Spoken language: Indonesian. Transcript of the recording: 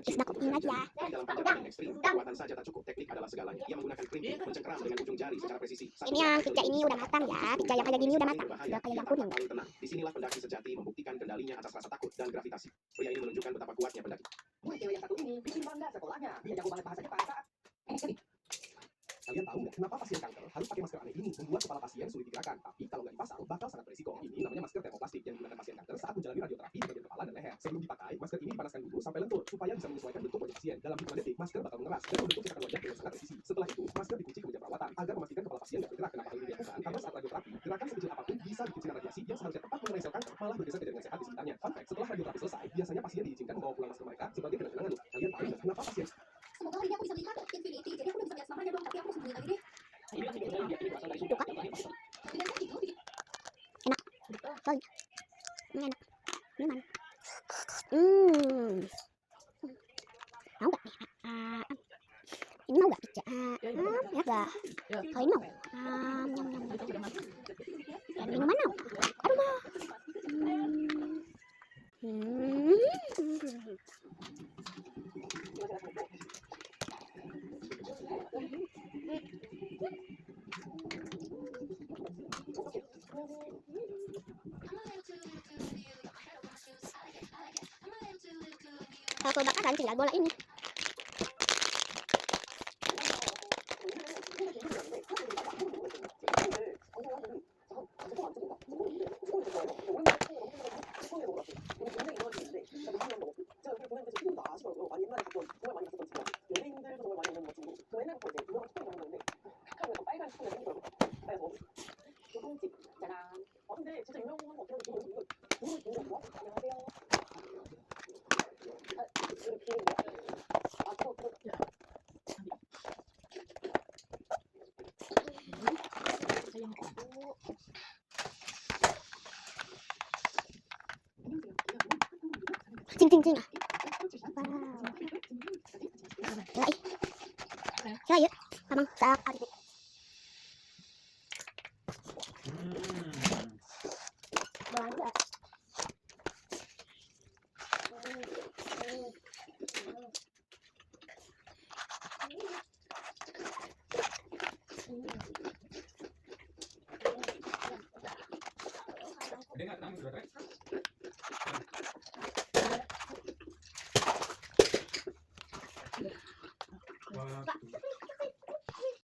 Isda ko ini lagi ya. Dalam penjarahan ekstrim, kekuatan saja tak cukup. Teknik adalah segalanya. Ia menggunakan krimping, mencengkeram dengan ujung jari secara presisi. Ini yang pizza ini udah matang ya. Pizza yang kayak gini udah matang. Udah kayak yang kuning. Disinilah pendaki sejati membuktikan kendalinya atas rasa takut dan gravitasi. Pria ini menunjukkan betapa kuatnya pendaki. Murid cewek yang satu ini bikin bangga sekolahnya. Dia jago banget bahasa Jepang saat Kalian tahu nggak kenapa pasien kanker harus pakai masker aneh ini? Membuat kepala pasien sulit digerakkan, tapi kalau nggak dipasang bakal sangat berisiko. Ini namanya masker termoplastik yang digunakan pasien kanker saat menjalani radioterapi di bagian kepala dan leher. Sebelum dipakai, masker ini dipanaskan dulu sampai lentur supaya bisa menyesuaikan bentuk wajah pasien. Dalam hitungan detik, masker bakal mengeras dan membentuk cetakan wajah dengan sangat presisi. Setelah itu, masker dikunci ke meja perawatan agar memastikan kepala pasien nggak bergerak. Kenapa hal ini dilakukan? Karena saat radioterapi, gerakan sekecil apapun bisa bikin sinar radiasi yang seharusnya tepat mengenai sel kanker malah bergeser ke jaringan sehat di sekitarnya. Fun fact, setelah radioterapi selesai, biasanya pasien diizinkan membawa pulang masker mereka sebagai kenang-kenangan. Kalian tahu nggak kenapa pasien? Semoga hari ini aku bisa melihat Infinity, jadi aku udah bisa lihat selamanya dong, tapi aku sembunyi lagi deh. ini kan video dia ini berasal dari Itu kan Dengan saya gitu, enak. Bagus. Ini enak. Ini mana? Mau gak nih? Ini mau gak pizza? Enak gak? Kalau ini mau? Dan minuman mau? Aduh mau. Kalau kebakaran tinggal bola ini. Cing ah. Wow. Lại. Ya, Mamang sak ari. Banyak. Dengar, namun sudah